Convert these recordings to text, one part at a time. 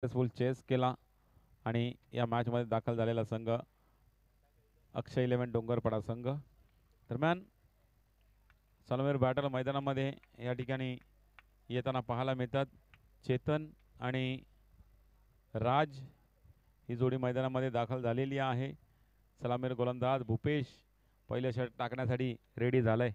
Successful chess केला आणि या मॅचमध्ये दाखल झालेला संघ अक्षय 11 डोंगरपाडा संघ. दरम्यान सलमेर बॅटल मैदानामध्ये या ठिकाणी येताना पाहायला मिळतात. चेतन आणि राज ही जोडी मैदानामध्ये दाखल झालेली आहे. सलामीर गोलंदाज भूपेश पहिल्या षटक टाकण्यासाठी रेडी झालाय.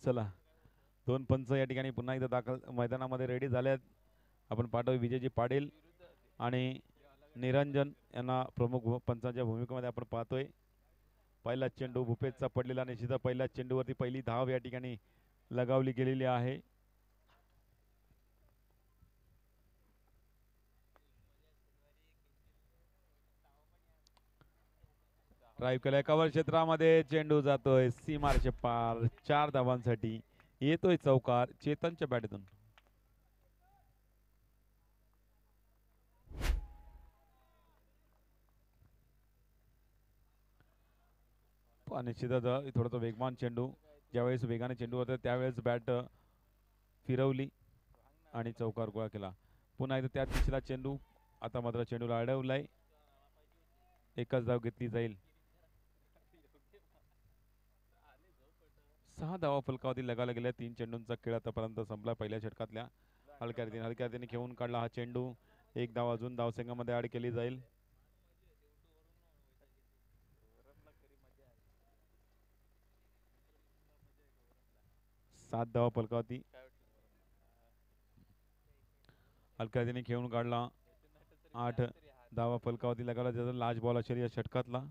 चला, दोन पंच या ठिकाणी पुन्हा एकदा दाखल मैदानामध्ये रेडी झाले आहेत. आपण पाहतोय विजयजी पाटील आणि निरंजन यांना प्रमुख पंचांच्या भूमिकेमध्ये आपण पाहतोय. पहिला चेंडू भूपेशचा पडलेला निश्चित पहिल्या चेंडूवरती पहिली धाव या ठिकाणी लगावली गेलेली आहे. ड्राईव्ह केलाय कव्हर क्षेत्रामध्ये चेंडू जातोय सीमारेषे पार 4 धावांसाठी. येतोय चौकार चेतनच्या बॅटतून. निश्चितच थोडासा वेगवान चेंडू, ज्यावेळेस वेगाने चेंडू होता त्यावेळेस बॅट फिरवली आणि चौकार गोळा केला. पुन्हा एकदा त्या दिशेला चेंडू, आता मात्र चेंडूला अडवलाय. एकच धाव घेतली जाईल. 6 धावा फलकावरती लगावला गेल्या. 3 चेंडूंचा खेळ आतापर्यंत संपला पहिल्या षटकातल्या. हलक्या रीतीने खेळून काढला हा चेंडू. एक धाव अजून धावसंघामध्ये ऍड केली जाईल. 7 धावा फलकावरती. हलक्या रीतीने खेळून काढला. 8 धावा फलकावरती लगावला. त्याचा लास्ट बॉल असेल या षटकातला.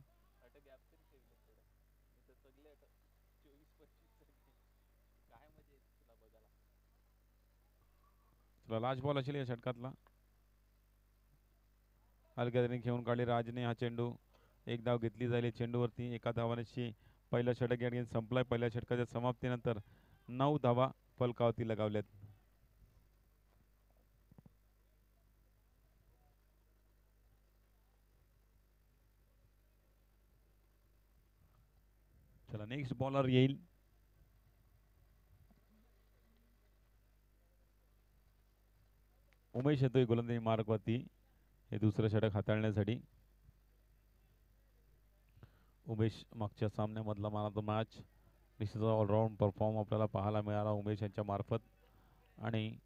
लास्ट बॉल असेल या षटकातला. हलक्या रीतीने खेळून काढले राजने हा चेंडू. एक धाव घेतली जाईल चेंडूवरती. एका धावाने पहिला षटक या ठिकाणी संपलाय. पहिल्या षटकाच्या समाप्तीनंतर 9 धावा फलकावरती लगावल्यात. चला, नेक्स्ट बॉलर येईल. उमेश येतोय गोलंदाजी मार्गवरती हे दुसरं षटक हाताळण्यासाठी. उमेश मागच्या सामन्यामधला मॅन ऑफ द मॅच. निश्चित ऑलराऊंड परफॉर्म आपल्याला पाहायला मिळाला उमेश यांच्या मार्फत आणि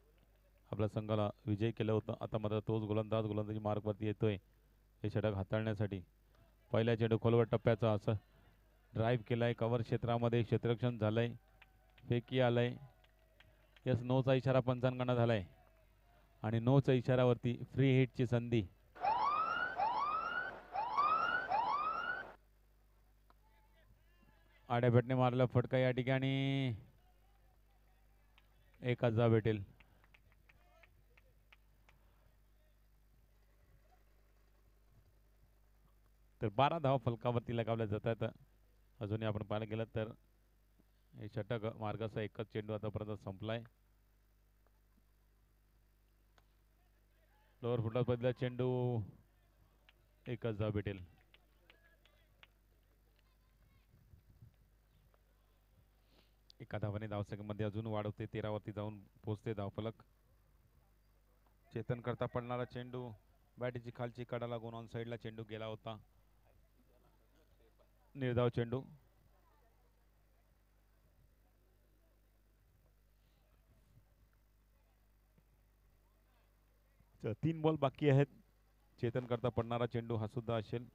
आपल्या संघाला विजय केलं होतं. आता मात्र तोच गोलंदाजी मार्गवरती येतोय हे षटक हाताळण्यासाठी. पहिल्या चेंडू खोलवर टप्प्याचा असं ड्राईव्ह केलाय. कव्हर क्षेत्रामध्ये क्षेत्ररक्षण झालंय. फेकी आलाय. यस, नोचा इशारा पंचांकडनं झालाय आणि नोच्या इशारावरती फ्री हिटची संधी. आड्याभेटने मारला फटका या ठिकाणी. एकच धाव भेटेल. तर 12 धावा फलकावरती लगावल्या जातात. अजूनही आपण पाहायला गेलं तर हे षटक मार्गाचा एकच चेंडू आतापर्यंत संपलाय. लोअर फुटला बदला चेंडू. एकच धाव भेटेल. एका धावाने धावसंख्येमध्ये अजून वाढवते. 13 वरती जाऊन पोहोचते धावफलक. चेतन करता पडणारा चेंडू. बॅटीची खालची कडा लागून ऑन साईडला चेंडू गेला होता. निर्धाव चेंडू. तीन बॉल बाकी आहेत. चेतन करता पडणारा चेंडू हा सुद्धा असेल.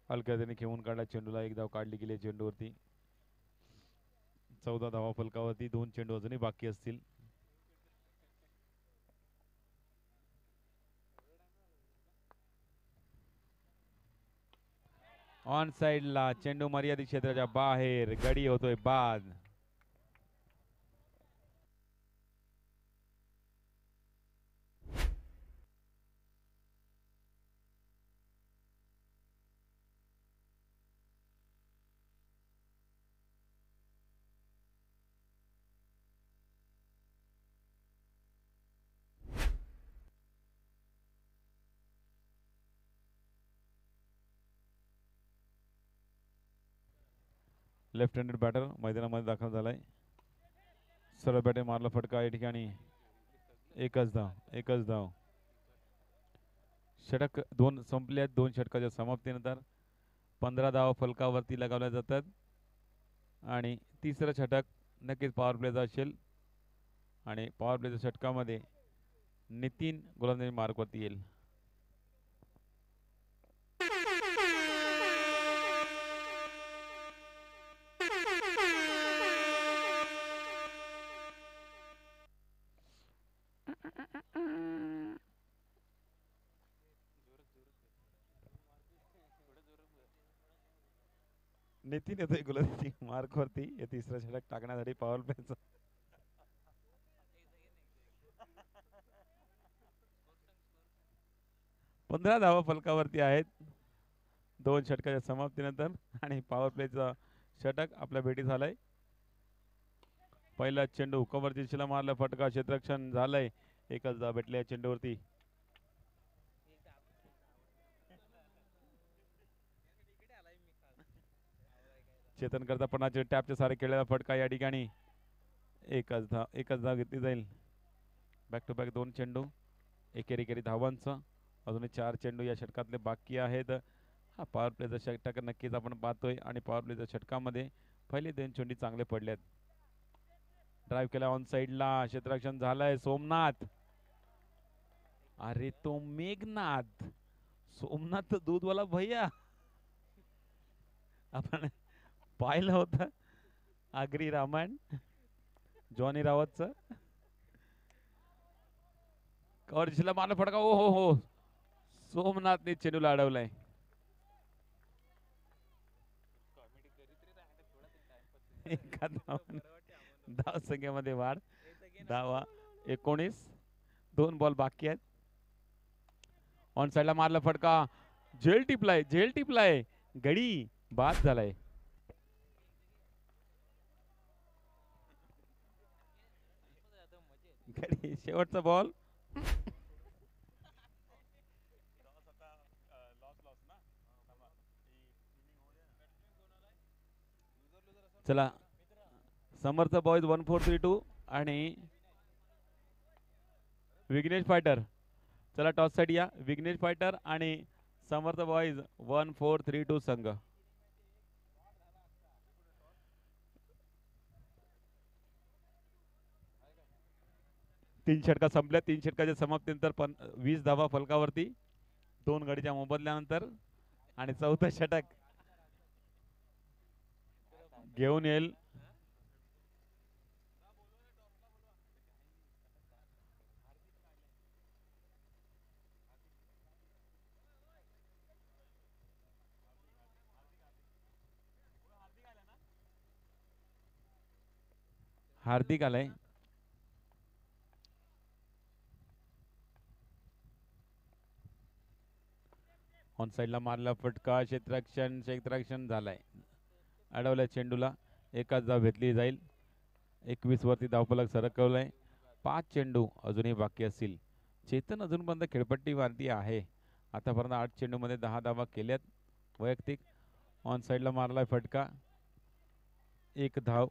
हलक्या त्याने खेळून काढला चेंडूला. एक धाव काढली गेली चेंडूवरती. 14 धावा फलकावरती. 2 चेंडू अजूनही बाकी असतील. ऑन साइडला चेंडू मर्यादित क्षेत्राच्या बाहेर, गडी होतोय बाद. लेफ्ट हँडेड बॅटर मैदानामध्ये दाखल झालाय. सरळ बॅटे मारला फटका या ठिकाणी. एकच धाव. षटक दोन संपले आहेत. 2 षटकाच्या समाप्तीनंतर 15 धावा फलकावरती लगावल्या जातात आणि तिसरं षटक नक्कीच पॉवर प्लेचं असेल आणि पॉवर प्लेच्या षटकामध्ये नितीन गोलंदाजी मार्कवरती येईल. नितीन येतोय गोलंदाजी मार्कवरती हे तिसरं षटक टाकण्यासाठी पॉवर प्लेचं. पंधरा धावा फलकावरती आहेत 2 षटकाच्या समाप्तीनंतर आणि पॉवर प्लेचा षटक आपल्या भेटी झालाय. पहिला चेंडू कव्हर दिशेला मारला फटका क्षेत्ररक्षण झालंय. एकच धाव भेटली या चेंडूवरती. चेतन करता पणाचे टॅपचे सारे खेळलेला फटका या ठिकाणी. एकच धाव घेतली जाईल. बॅक टू बॅक 2 चेंडू एकेरी धावांचं. अजूनही 4 चेंडू या षटकातले बाकी आहेत. हा पॉवर प्लेचा षटक नक्कीच आपण पाहतोय आणि पॉवर प्लेच्या षटकामध्ये पहिले 2 चेंडू चांगले पडलेत. ड्राईव्ह केला ऑन साइडला क्षेत्ररक्षण झालंय. सोमनाथ, अरे तो मेघनाथ, सोमनाथ दूधवाला भैया आपण पाहिलं होतं आगरी रामायण जॉनी रावतचं. कव्हरला मारला फटका. ओ हो सोमनाथने चेंडूला अडवलाय. एका धाव संख्येमध्ये वाढ. धावा 19. 2 बॉल बाकी आहेत. ऑन साइडला मारला फटका. झेल टिपलाय गडी बाद झालाय. गडी शेवटचा बॉल. चला समर्थ बॉयज 1432 आणि विघ्नेश फायटर. चला टॉस साठी या. विघ्नेश फायटर आणि समर्थ बॉयज 1432 संघ. तीन षटका संपल्या. 3 षटकाच्या समाप्तीनंतर 20 धावा फलकावरती 2 गडीच्या मोबदल्यानंतर आणि चौथं षटक घेऊन येईल हार्दिक आलाय. ऑन साइडला मारला फटका. क्षेत्ररक्षण झालाय. अडवल्या चेंडूला. एकाच धाव घेतली जाईल. 21 वरती धावफलक सरकवलाय. 5 चेंडू अजूनही बाकी असतील. चेतन अजूनपर्यंत खेळपट्टी वरती आहे. आतापर्यंत 8 चेंडूमध्ये 10 धावा केल्यात वैयक्तिक. ऑन साइडला मारलाय फटका. 1 धाव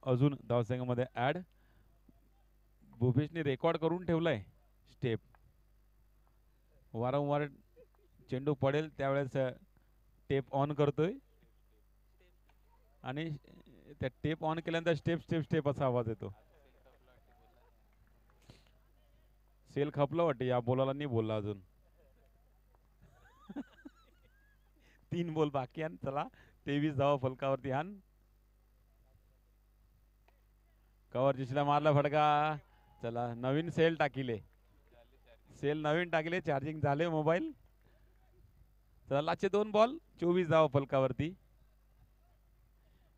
अजून धावसंख्येमध्ये ऍड. भूपेशने रेकॉर्ड करून ठेवलाय स्टेप. वारंवार चेंडू पडेल त्यावेळेस टेप ऑन करतोय आणि त्या टेप ऑन केल्यानंतर स्टेप असा आवाज येतो. सेल खपलं वाटते या बॉलाला. नाही बोलला अजून. 3 बॉल बाकी आहे. चला 23 धावा फलकावरती हान. कव्हर जिसला मारला फटका. चला नवीन सेल टाकिले. चार्जिंग झाले मोबाईल. तर लास्टचे 2 बॉल 24 धावा फलकावरती.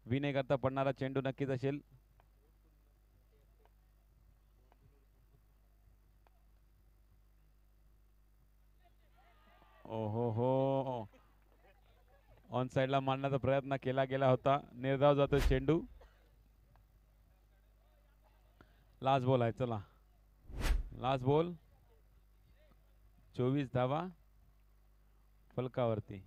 विनय करता पडणारा चेंडू नक्कीच असेल. ओहो हो, ऑन साइडला मारण्याचा प्रयत्न केला गेला होता. निर्धाव जातो चेंडू. लास्ट बॉल आहे. चला लास्ट बॉल. 24 धावा फलकावरती.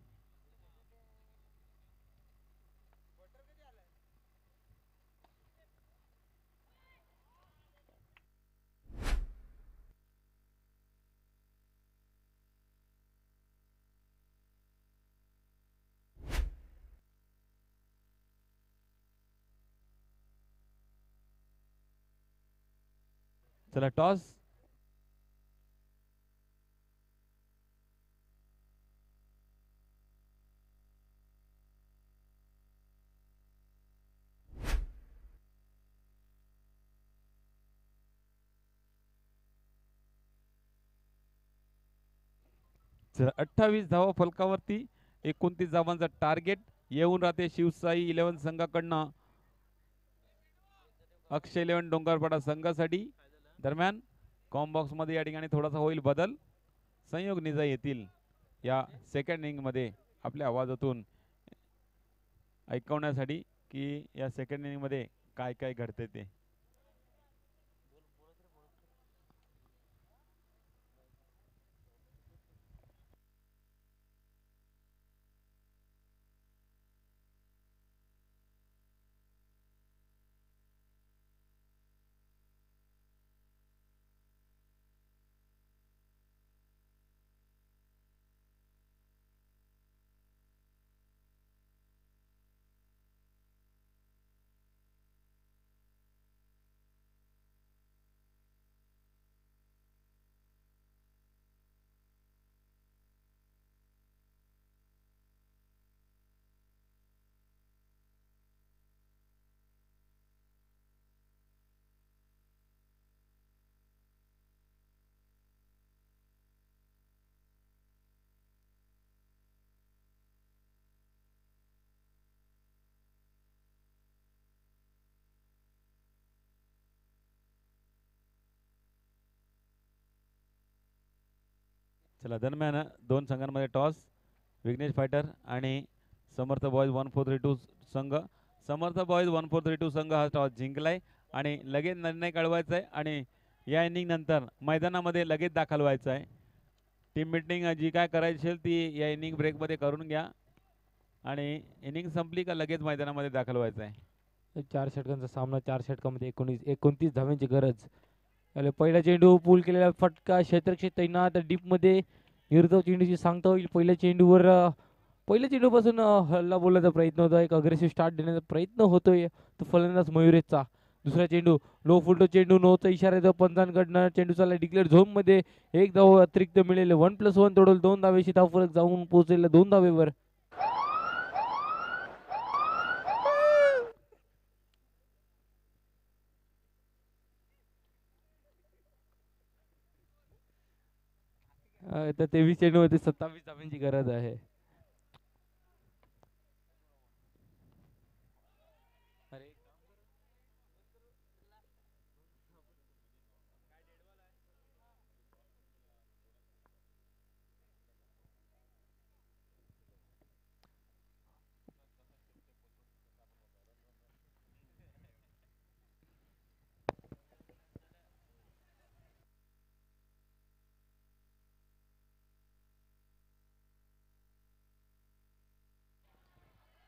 चला टॉस. चला 28 धावा फलकावरती. 29 धावांचा टार्गेट येऊन राहते शिवसाई 11 संघाकडनं अक्षय 11 डोंगरपाडा संघासाठी. दरम्यान कॉम्बॉक्स मध्ये या ठिकाणी थोडासा होईल बदल. संयोग निजा येतील या सेकंड इनिंग मध्ये आपल्या आवाजातून ऐकवण्यासाठी की या सेकंड इनिंग मध्ये काय काय घडते ते. चला दरम्यान दोन संघांमध्ये टॉस. विघ्नेश फायटर आणि समर्थ बॉयज 1432 संघ. समर्थ बॉयज 1432 संघ हा टॉस जिंकलाय आणि लगेच निर्णय कळवायचा आहे आणि या इनिंग नंतर मैदानामध्ये लगेच दाखल व्हायचं आहे. टीम मीटिंग जी काय करायची असेल ती या इनिंग ब्रेकमध्ये करून घ्या आणि इनिंग संपली का लगेच मैदानामध्ये दाखल व्हायचं आहे. 4 षटकांचा सामना. 4 षटकामध्ये 29 धावांची गरज. पहिला चेंडू पूल केलेला फटका क्षेत्रक्षेत्र तैनात डीपमध्ये. निर्धाव चेंडूची सांगता होईल. पहिल्या चेंडूपासून हल्ला बोलण्याचा प्रयत्न होता. एक अग्रेसिव्ह स्टार्ट देण्याचा प्रयत्न होतोय तो फलंदाज मयुरेशचा. दुसरा चेंडू लो फुलटो चेंडू. नोचा इशारा येतो पंचांकडनं. चेंडू चालला डिक्लेअर झोनमध्ये. एक धाव अतिरिक्त मिळेल. 1+1 तोडल 2 धावेशी धाव फरक जाऊन पोहोचलेला 2 धावेवर. तर 23 चेंडूमध्ये 27 धावांची गरज आहे.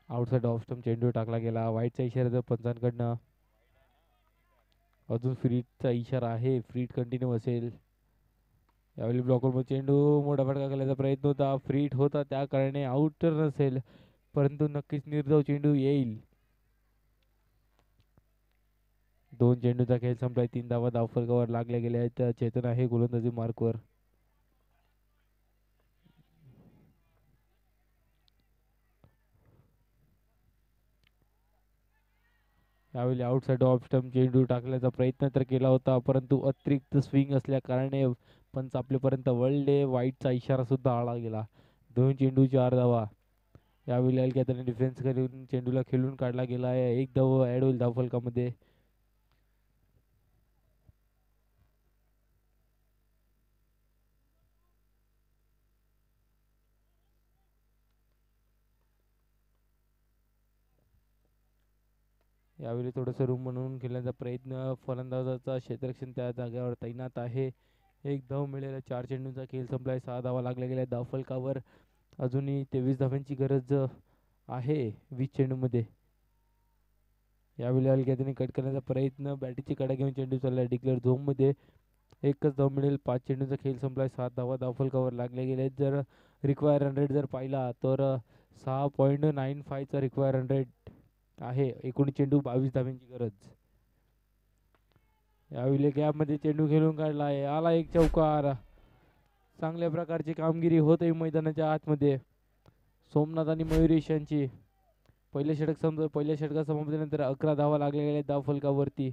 आउटसाइड ऑफ स्टंप चेंडू टाकला गेला. वाईटचा इशारा पंचांकडनं. अजून फ्रीटचा इशारा आहे. फ्रीट कंटिन्यू असेल. यावेळी ब्लॉकवर चेंडू मोठा फटका केल्याचा प्रयत्न होता. फ्रीट होता त्या कारणे आउट तर नसेल परंतु नक्कीच निर्धाव चेंडू येईल. 2 चेंडूचा खेळ संपलाय. 3 धावा धावफलकावर लागल्या गेल्या आहेत. चेतन आहे गोलंदाजी मार्कवर. यावेळी आउटसाइड ऑफ स्टंप चेंडू टाकण्याचा प्रयत्न तर केला होता परंतु अतिरिक्त स्विंग असल्या कारणे पंच आपल्यापर्यंत वळले. वाईटचा इशारा सुद्धा आला गेला. 2 चेंडू 4 धावा. यावेळी हलक्या हाताने डिफेन्स करून चेंडूला खेळून काढला गेला आहे. एक धाव ॲड होईल धावफलकामध्ये. यावेळी थोडंसं रूम बनवून खेळण्याचा प्रयत्न. फलंदाजाचा क्षेत्ररक्षण त्या जागेवर तैनात आहे. एक धाव मिळेल. 4 चेंडूंचा खेळ संपलाय. 6 धावा लागल्या गेल्या धावफलकावर. अजूनही 23 धावांची गरज आहे 20 चेंडूमध्ये. यावेळी हलक्या हाताने कट करण्याचा प्रयत्न. बॅटीची कडा घेऊन चेंडू चालला डिक्लेअर झोनमध्ये. एकच धाव मिळेल. 5 चेंडूंचा खेळ संपलाय. 7 धावा धावफलकावर लागल्या गेल्या. जर रिक्वायर रन रेट जर पाहिला तर 6.95चा रिक्वायर रन रेट आहे. 19 चेंडू 22 धावांची गरज. यावेळी गॅपमध्ये चेंडू खेळून काढला आहे. आला एक चौकार. चांगल्या प्रकारची कामगिरी होत आहे मैदानाच्या आतमध्ये. सोमनाथ आणि मयुरेश यांची पहिल्या षटका समाप्तीनंतर 11 धावा लागल्या गेल्या धावफलकावरती.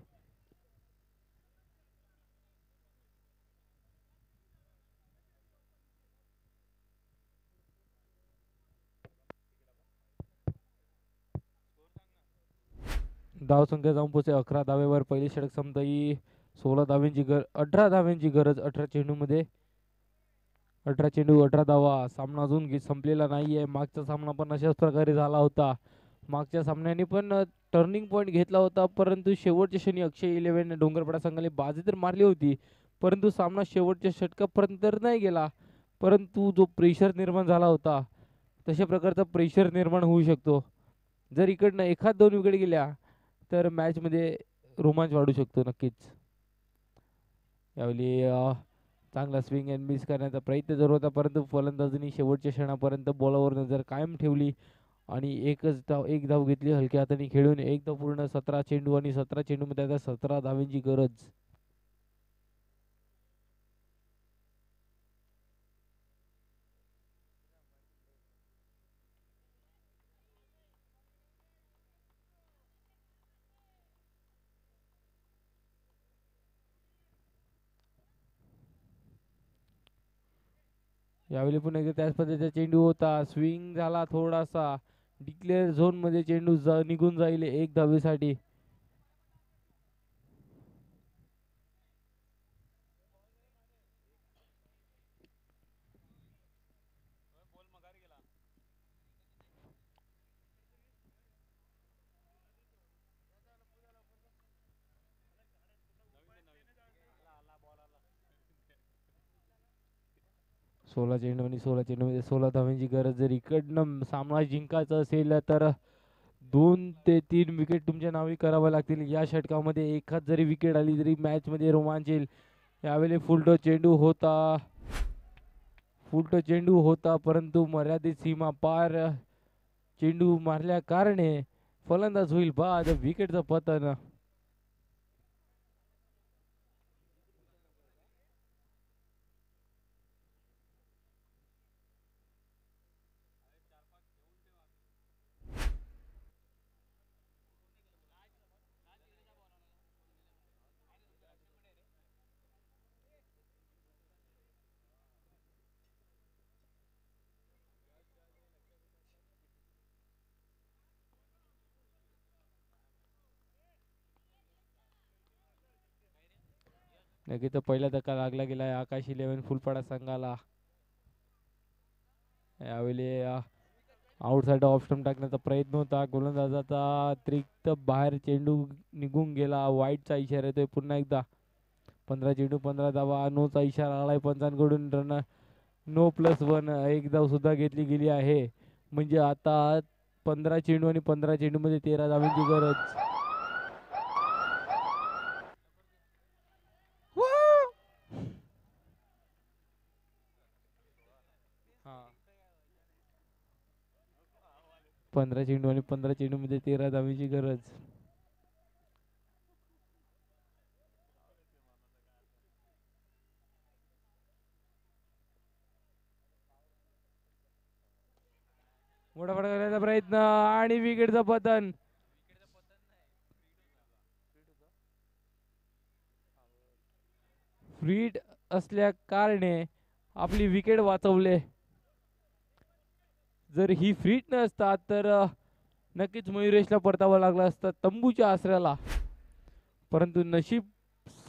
धावसंख्या जाऊन पोहोचते 11 धावेवर. पहिली षटक संपताही 18 धाव्यांची गरज 18 चेंडूमध्ये. 18 चेंडू 18 धावा. सामना अजून संपलेला नाहीये. मागचा सामना पण अशाच प्रकारे झाला होता. मागच्या सामन्याने पण टर्निंग पॉईंट घेतला होता, परंतु शेवटच्या क्षणी अक्षय 11 डोंगरपाडा संघाने बाजी तर मारली होती, परंतु सामना शेवटच्या षटकापर्यंत तर नाही गेला. परंतु जो प्रेशर निर्माण झाला होता, तशा प्रकारचा प्रेशर निर्माण होऊ शकतो. जर इकडनं एखाद 2 विकेट गेल्या तर मॅचमध्ये रोमांच वाढू शकतो नक्कीच. यावेळी चांगला स्विंग अँड मिस करण्याचा प्रयत्न जर होता, परंतु फलंदाजांनी शेवटच्या क्षणापर्यंत बॉलावर नजर कायम ठेवली आणि एक धाव घेतली हलक्या हाताने खेळून. एक धाव पूर्ण 17 चेंडू आणि 17 चेंडूमध्ये आता 17 धावांची गरज. यावेळी पुन्हा एकदा त्याच पद्धतीचा चेंडू होता. स्विंग झाला थोडासा. डिक्लेअर झोन मध्ये चेंडू निघून जाईल एक धावेसाठी. सोळा चेंडू आणि 16 चेंडूमध्ये 16 धावांची गरज. जर इकडनं सामना जिंकायचा असेल तर 2 ते 3 विकेट तुमच्या नावे कराव्या लागतील. या षटकामध्ये एखाद जरी विकेट आली तरी मॅच मध्ये रोमांच येईल. यावेळी फुलटो चेंडू होता परंतु मर्यादित सीमा पार चेंडू मारल्या कारणे फलंदाज होईल बाद. विकेटचं पतन. नक्की तर पहिला धक्का लागला गेलाय आकाश 11 फुलपाडा संघाला. यावेळी आउटसाइड ऑफ स्टंप टाकण्याचा प्रयत्न होता. गोलंदाजाचा अतिरिक्त बाहेर चेंडू निघून गेला. वाईटचा इशारा येतोय पुन्हा एकदा. 15 चेंडू 15 धावा. नोचा इशारा आलाय पंचांकडून. Run no +1. एक धाव सुद्धा घेतली गेली आहे. म्हणजे आता 15 चेंडू आणि 15 चेंडू मध्ये 13 धावांची गरज. 15 चेंडू आणि 15 चेंडू मध्ये 13 धावांची गरज. मोठा फटका करण्याचा प्रयत्न आणि विकेटचं पतन. फ्रीड असल्या कारणे आपली विकेट वाचवले. जर ही फिट नसतात तर नक्कीच मयुरेशला परतावा लागला असता तंबूच्या आसऱ्याला. परंतु नशीब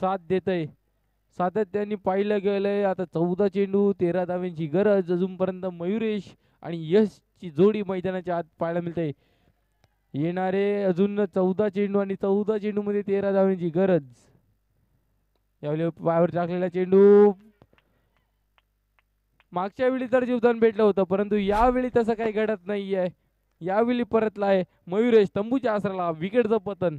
साथ देतंय. सातत्याने पाहिलं गेलंय आता 14 चेंडू 13 धाव्यांची गरज. अजूनपर्यंत मयुरेश आणि यशची जोडी मैदानाच्या आत पाहायला मिळते. येणारे अजून 14 चेंडू आणि 14 चेंडूमध्ये 13 धाव्यांची गरज. यावेळी पायावर टाकलेला चेंडू मागच्या वेळी तर जीवदान भेटलं होतं, परंतु यावेळी तसं काही घडत नाहीये. यावेळी परतलाय मयुरेश तंबूच्या आसराला. विकेटचं पतन.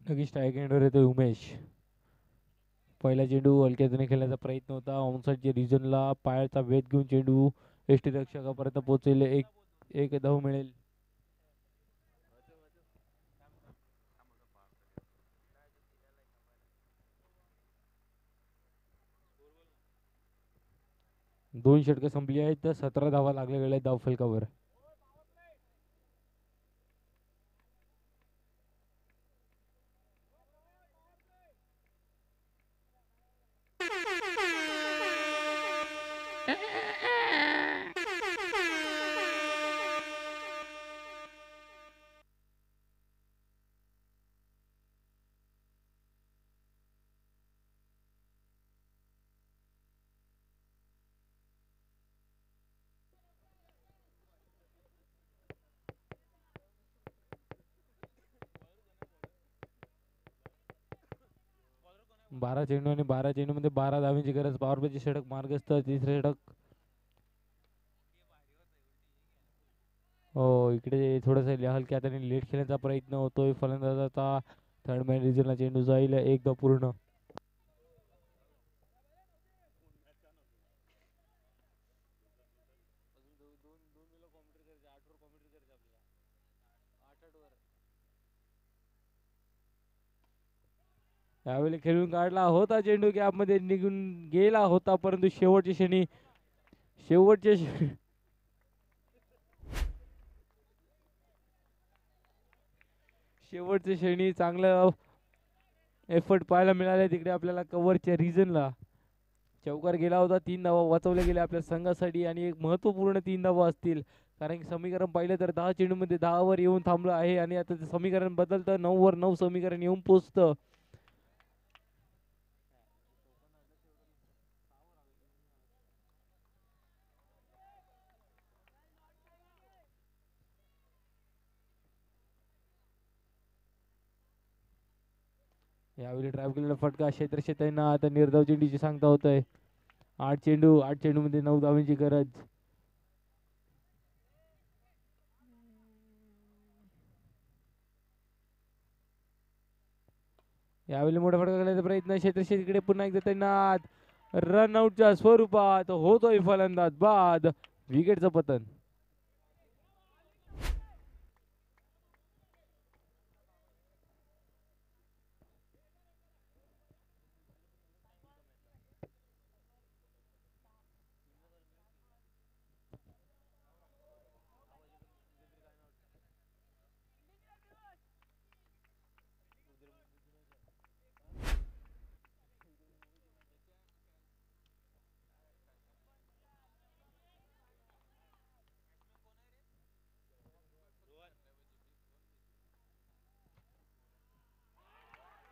नक्कीच स्ट्राईक एंडवर येतोय उमेश. पहिला चेंडू हलक्यातून खेळण्याचा प्रयत्न होता. ऑनसाईडच्या रिजनला पायाचा वेध घेऊन चेंडू यष्टीरक्षकापर्यंत पोहोचेल. एक धाव मिळेल. दोन षटकं संपली आहेत तर 17 धावा लागल्या गेल्या धाव फलकावर. बारा चेंडू आणि 12 चेंडूमध्ये 12 धावांची गरज. पॉवर प्लेचे षटक मार्गस्थ. तिसरे षटक. हो इकडे थोडंसं हलक्या हाताने लेट खेळण्याचा प्रयत्न होतोय फलंदाजाचा. थर्ड मॅन रिजनला चेंडू जाईल. एकदा पूर्ण. यावेळी खेळून काढला होता चेंडू गॅपमध्ये निघून गेला होता, परंतु शेवटच्या क्षणी शेवटच्या शेवटच्या क्षणी चांगलं एफर्ट पाहायला मिळाले तिकडे आपल्याला कव्हरच्या रिजनला. चौकार गेला होता. 3 धावा वाचवल्या गेल्या आपल्या संघासाठी आणि एक महत्त्वपूर्ण 3 धावा असतील. कारण की समीकरण पाहिलं तर 10 चेंडूमध्ये 10 वर येऊन थांबलं आहे आणि आता ते समीकरण बदलतं. 9 वर 9 समीकरण येऊन पोचतं. यावेळी ड्राईव्ह केलेला फटका क्षेत्रक्षेत्र यांना आता निर्धाव चेंडूची सांगता होत आहे. 8 चेंडू मध्ये 9 धावांची गरज. यावेळी मोठा फटका करण्याचा प्रयत्न क्षेत्रक्षेत्राकडे पुन्हा एकदा त्यांना रनआउटच्या स्वरूपात होतोय फलंदाज बाद. विकेटचं पतन.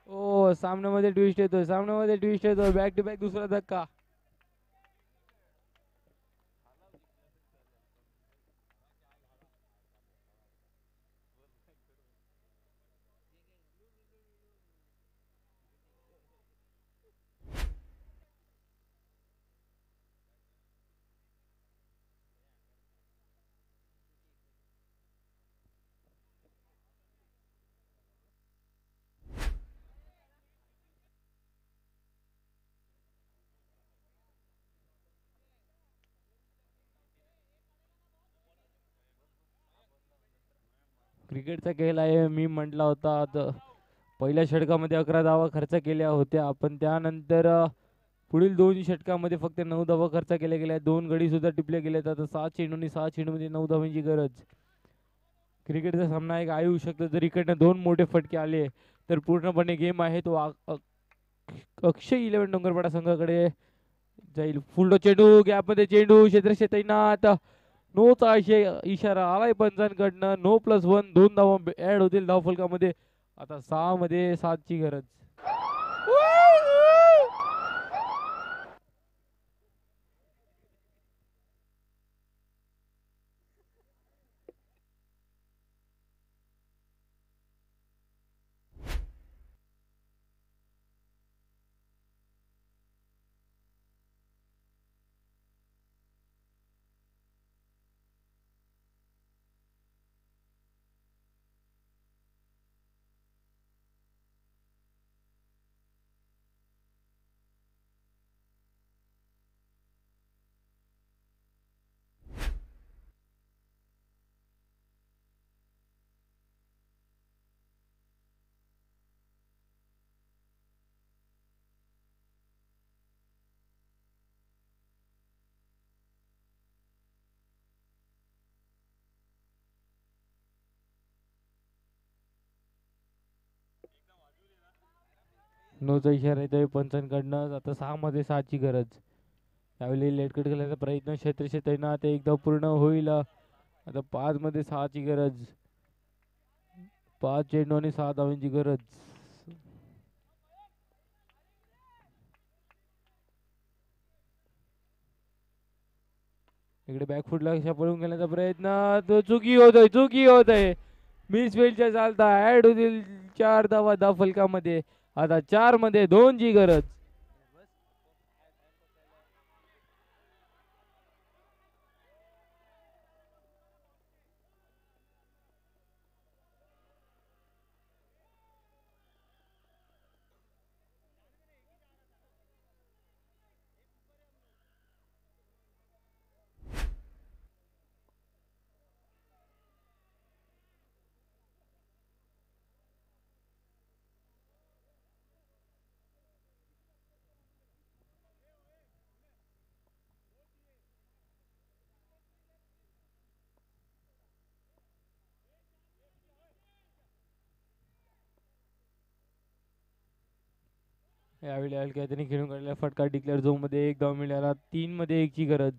ओ सामन्यामध्ये ट्विस्ट येतोय. बॅक टू बॅक दुसरा धक्का. क्रिकेटचा खेळ आहे. मी म्हटला होता आता पहिल्या षटकामध्ये 11 धावा खर्च केल्या होत्या, पण त्यानंतर पुढील 2 षटकामध्ये फक्त 9 धावा खर्च केल्या गेल्या. 2 गडी सुद्धा टिपले गेलेत. आता 6 चेंडूंनी 6 चेंडूमध्ये 9 धावांची गरज. क्रिकेटचा सामना एक आई होऊ शकतो. जर इकडनं 2 मोठे फटके आले तर पूर्णपणे गेम आहे तो अक्षय 11 डोंगरपाडा संघाकडे जाईल. फुल चेंडू गॅपमध्ये चेंडू क्षेत्रक्षेत्र तैनात. नोचा इशारा आलाय पंचांकडनं. नो +1 2 धावा ऍड होतील धावफलकामध्ये. आता 6 मध्ये 7 ची गरज. नोचा इशारा येतोय पंचांकडनं. आता 6 मध्ये 7 ची गरज. त्यावेळी लेटकट केल्याचा प्रयत्न क्षेत्रक्षेत्र तैनात एकदा पूर्ण होईल. आता 5 मध्ये 6 ची गरज. 5 चेंडू आणि 6 धावांची गरज. इकडे बॅकफुटला पळून गेल्याचा प्रयत्न. तो चुकी होतोय. मिस फील्डच्या चालता ऍड होतील 4 धावा धावफलकामध्ये. आता 4 मध्ये 2 ची गरज. यावेळी हलक्या हाताने खेळून काढलेला फटका डिक्लेअर झोन मध्ये 1 धाव मिळाला. 3 मध्ये 1 ची गरज.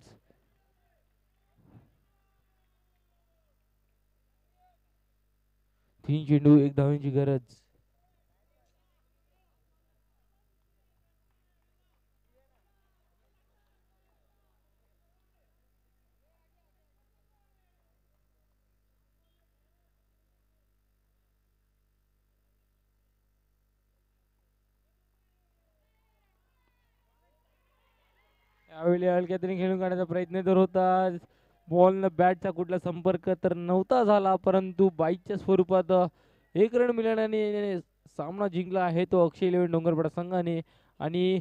3 चेंडू 1 धावांची गरज. यावेळी हलक्या हाताने खेळून काढण्याचा प्रयत्न तर होता. बॉलनं बॅटचा कुठला संपर्क तर नव्हता झाला, परंतु बाईकच्या स्वरूपात 1 रन मिळाल्याने सामना जिंकला आहे तो अक्षय 11 डोंगरपाडा संघाने. आणि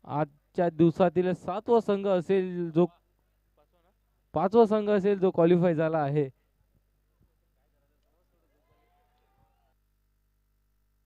आजच्या दिवसातील 7वा संघ असेल जो 5वा संघ असेल जो क्वालिफाय झाला आहे.